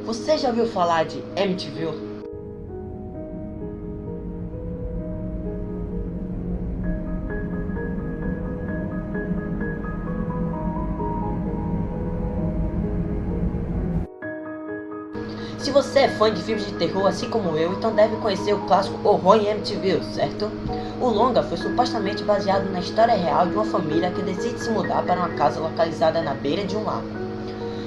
Você já ouviu falar de Amityville? Se você é fã de filmes de terror assim como eu, então deve conhecer o clássico Horror em Amityville, certo? O longa foi supostamente baseado na história real de uma família que decide se mudar para uma casa localizada na beira de um lago.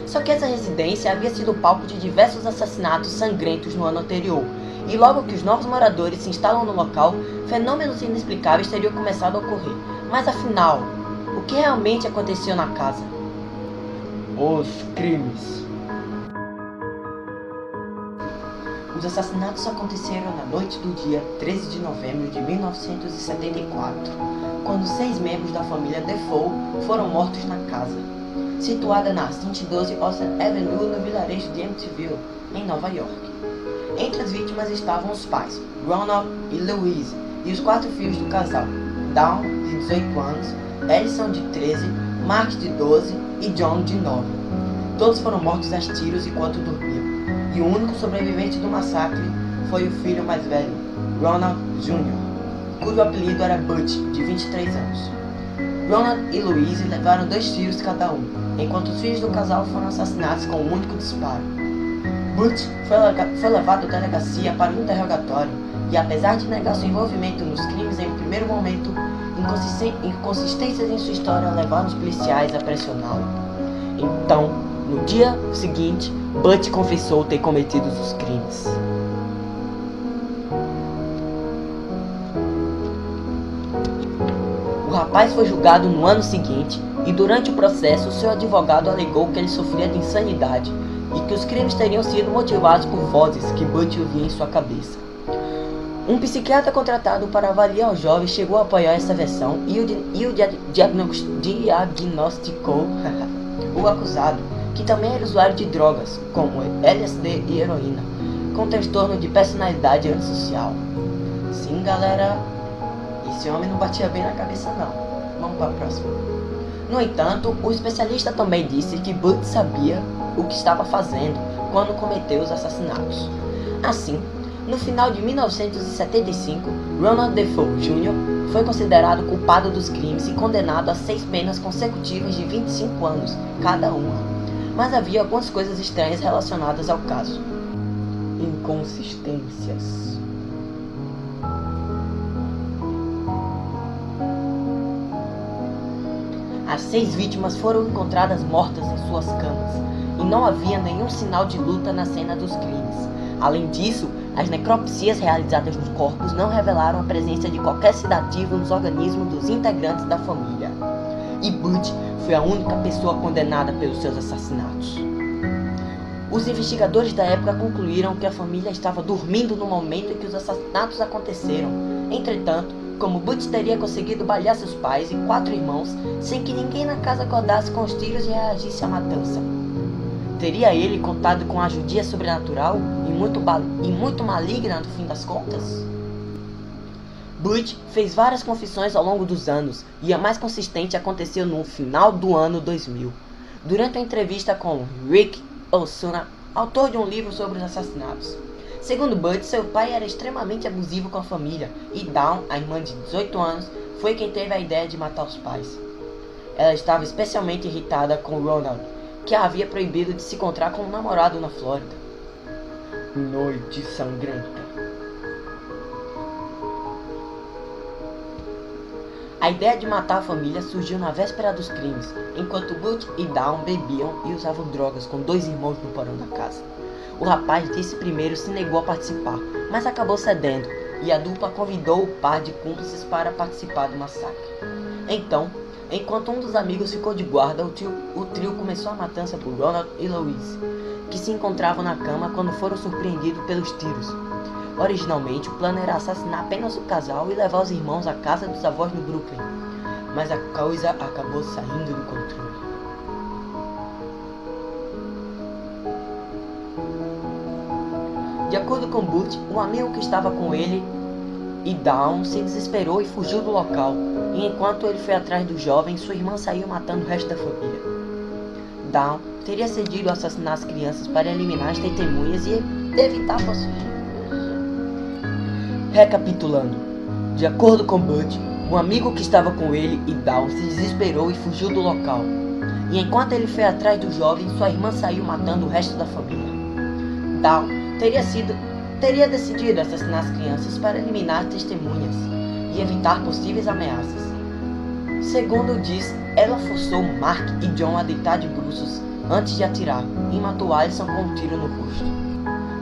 Só que essa residência havia sido palco de diversos assassinatos sangrentos no ano anterior, e logo que os novos moradores se instalam no local, fenômenos inexplicáveis teriam começado a ocorrer. Mas afinal, o que realmente aconteceu na casa? Os crimes. Os assassinatos aconteceram na noite do dia 13 de novembro de 1974, quando 6 membros da família Defoe foram mortos na casa, situada na 112 Ocean Avenue, no vilarejo de Amityville, em Nova York. Entre as vítimas estavam os pais, Ronald e Louise, e os 4 filhos do casal, Dawn, de 18 anos, Ellison, de 13, Mark, de 12 e John, de 9. Todos foram mortos a tiros enquanto dormiam, e o único sobrevivente do massacre foi o filho mais velho, Ronald Jr., cujo apelido era Butch, de 23 anos. Ronald e Louise levaram 2 tiros cada um, enquanto os filhos do casal foram assassinados com um único disparo. Butch foi levado à delegacia para um interrogatório e, apesar de negar seu envolvimento nos crimes em um primeiro momento, inconsistências em sua história levaram os policiais a pressioná-lo. Então, no dia seguinte, Butch confessou ter cometido os crimes. O rapaz foi julgado no ano seguinte e, durante o processo, seu advogado alegou que ele sofria de insanidade e que os crimes teriam sido motivados por vozes que Butch ouvia em sua cabeça. Um psiquiatra contratado para avaliar o jovem chegou a apoiar essa versão e diagnosticou o acusado, que também era usuário de drogas, como LSD e heroína, com transtorno de personalidade antissocial. Sim, galera, esse homem não batia bem na cabeça não. Vamos para a próxima. No entanto, o especialista também disse que Butch sabia o que estava fazendo quando cometeu os assassinatos. Assim, no final de 1975, Ronald Defoe Jr. foi considerado culpado dos crimes e condenado a 6 penas consecutivas de 25 anos cada uma. Mas havia algumas coisas estranhas relacionadas ao caso. Inconsistências. As 6 vítimas foram encontradas mortas em suas camas, e não havia nenhum sinal de luta na cena dos crimes. Além disso, as necropsias realizadas nos corpos não revelaram a presença de qualquer sedativo nos organismos dos integrantes da família. E Butch foi a única pessoa condenada pelos seus assassinatos. Os investigadores da época concluíram que a família estava dormindo no momento em que os assassinatos aconteceram. Entretanto, como Butch teria conseguido balear seus pais e 4 irmãos sem que ninguém na casa acordasse com os tiros e reagisse à matança. Teria ele contado com a judia sobrenatural e muito maligna no fim das contas? Butch fez várias confissões ao longo dos anos, e a mais consistente aconteceu no final do ano 2000, durante uma entrevista com Rick Osuna, autor de um livro sobre os assassinatos. Segundo Butch, seu pai era extremamente abusivo com a família, e Dawn, a irmã de 18 anos, foi quem teve a ideia de matar os pais. Ela estava especialmente irritada com Ronald, que a havia proibido de se encontrar com um namorado na Flórida. Noite sangrenta. A ideia de matar a família surgiu na véspera dos crimes, enquanto Butch e Dawn bebiam e usavam drogas com 2 irmãos no porão da casa. O rapaz desse primeiro se negou a participar, mas acabou cedendo, e a dupla convidou o par de cúmplices para participar do massacre. Então, enquanto um dos amigos ficou de guarda, o trio começou a matança por Ronald e Louise, que se encontravam na cama quando foram surpreendidos pelos tiros. Originalmente, o plano era assassinar apenas o casal e levar os irmãos à casa dos avós no Brooklyn, mas a coisa acabou saindo do controle. De acordo com Butch, um amigo que estava com ele e Dawn se desesperou e fugiu do local, e enquanto ele foi atrás do jovem, sua irmã saiu matando o resto da família. Dawn teria decidido assassinar as crianças para eliminar as testemunhas e evitar possíveis. Recapitulando, de acordo com Butch, um amigo que estava com ele e Dawn se desesperou e fugiu do local. E enquanto ele foi atrás do jovem, sua irmã saiu matando o resto da família. Dawn teria decidido assassinar as crianças para eliminar as testemunhas e evitar possíveis ameaças. Segundo diz, ela forçou Mark e John a deitar de bruços antes de atirar e matou Allison com um tiro no rosto.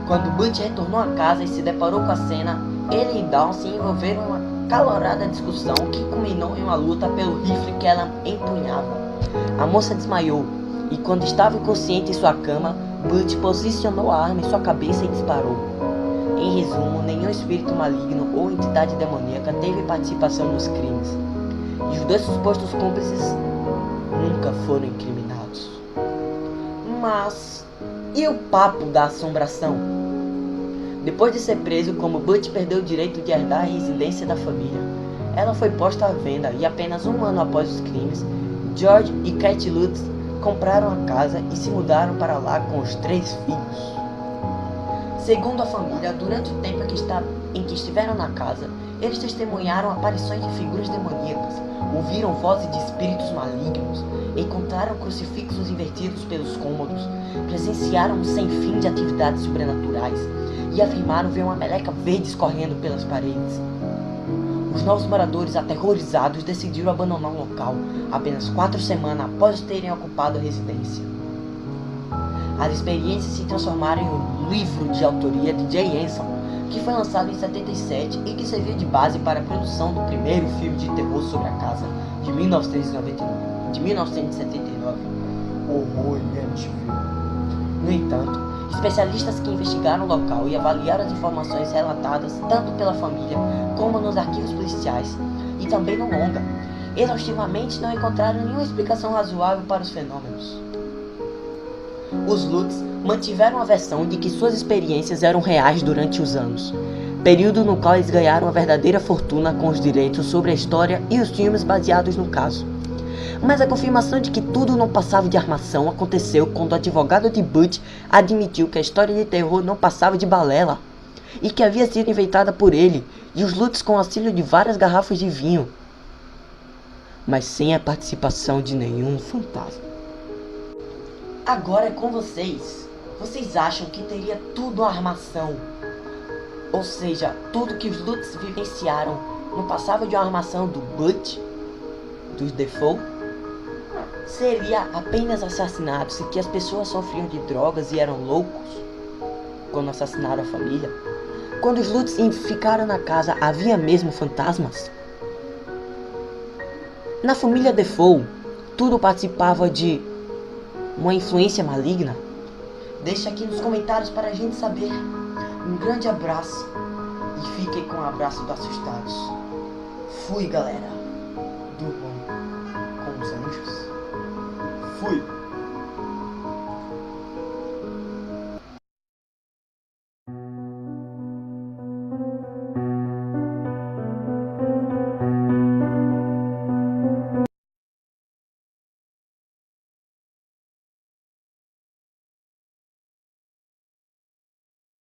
Quando Butch retornou a casa e se deparou com a cena, ele e Dawn se envolveram em uma calorada discussão que culminou em uma luta pelo rifle que ela empunhava. A moça desmaiou e, quando estava inconsciente em sua cama, Butch posicionou a arma em sua cabeça e disparou. Em resumo, nenhum espírito maligno ou entidade demoníaca teve participação nos crimes, e os dois supostos cúmplices nunca foram incriminados. Mas e o papo da assombração? Depois de ser preso, como Butch perdeu o direito de herdar a residência da família, ela foi posta à venda e apenas um ano após os crimes, George e Kate Lutz compraram a casa e se mudaram para lá com os 3 filhos. Segundo a família, durante o tempo em que estiveram na casa, eles testemunharam aparições de figuras demoníacas, ouviram vozes de espíritos malignos, encontraram crucifixos invertidos pelos cômodos, presenciaram um sem fim de atividades sobrenaturais e afirmaram ver uma meleca verde escorrendo pelas paredes. Os novos moradores, aterrorizados, decidiram abandonar o local apenas 4 semanas após terem ocupado a residência. As experiências se transformaram em um livro de autoria de Jay Anson, que foi lançado em 77 e que serviu de base para a produção do primeiro filme de terror sobre a casa, de 1979, Horror em Amityville. No entanto, especialistas que investigaram o local e avaliaram as informações relatadas tanto pela família como nos arquivos policiais e também no longa, exaustivamente não encontraram nenhuma explicação razoável para os fenômenos. Os Lutz mantiveram a versão de que suas experiências eram reais durante os anos, período no qual eles ganharam uma verdadeira fortuna com os direitos sobre a história e os filmes baseados no caso. Mas a confirmação de que tudo não passava de armação aconteceu quando o advogado de Butch admitiu que a história de terror não passava de balela e que havia sido inventada por ele e os Lutz com o auxílio de várias garrafas de vinho, mas sem a participação de nenhum fantasma. Agora é com vocês. Vocês acham que teria tudo a armação? Ou seja, tudo que os Lutz vivenciaram não passava de uma armação do Butch? Dos Defoe? Seria apenas assassinatos e que as pessoas sofriam de drogas e eram loucos quando assassinaram a família? Quando os Lutz ficaram na casa, havia mesmo fantasmas? Na família Defoe, tudo participava de uma influência maligna? Deixa aqui nos comentários para a gente saber. Um grande abraço e fiquem com o abraço do Assustados. Fui, galera!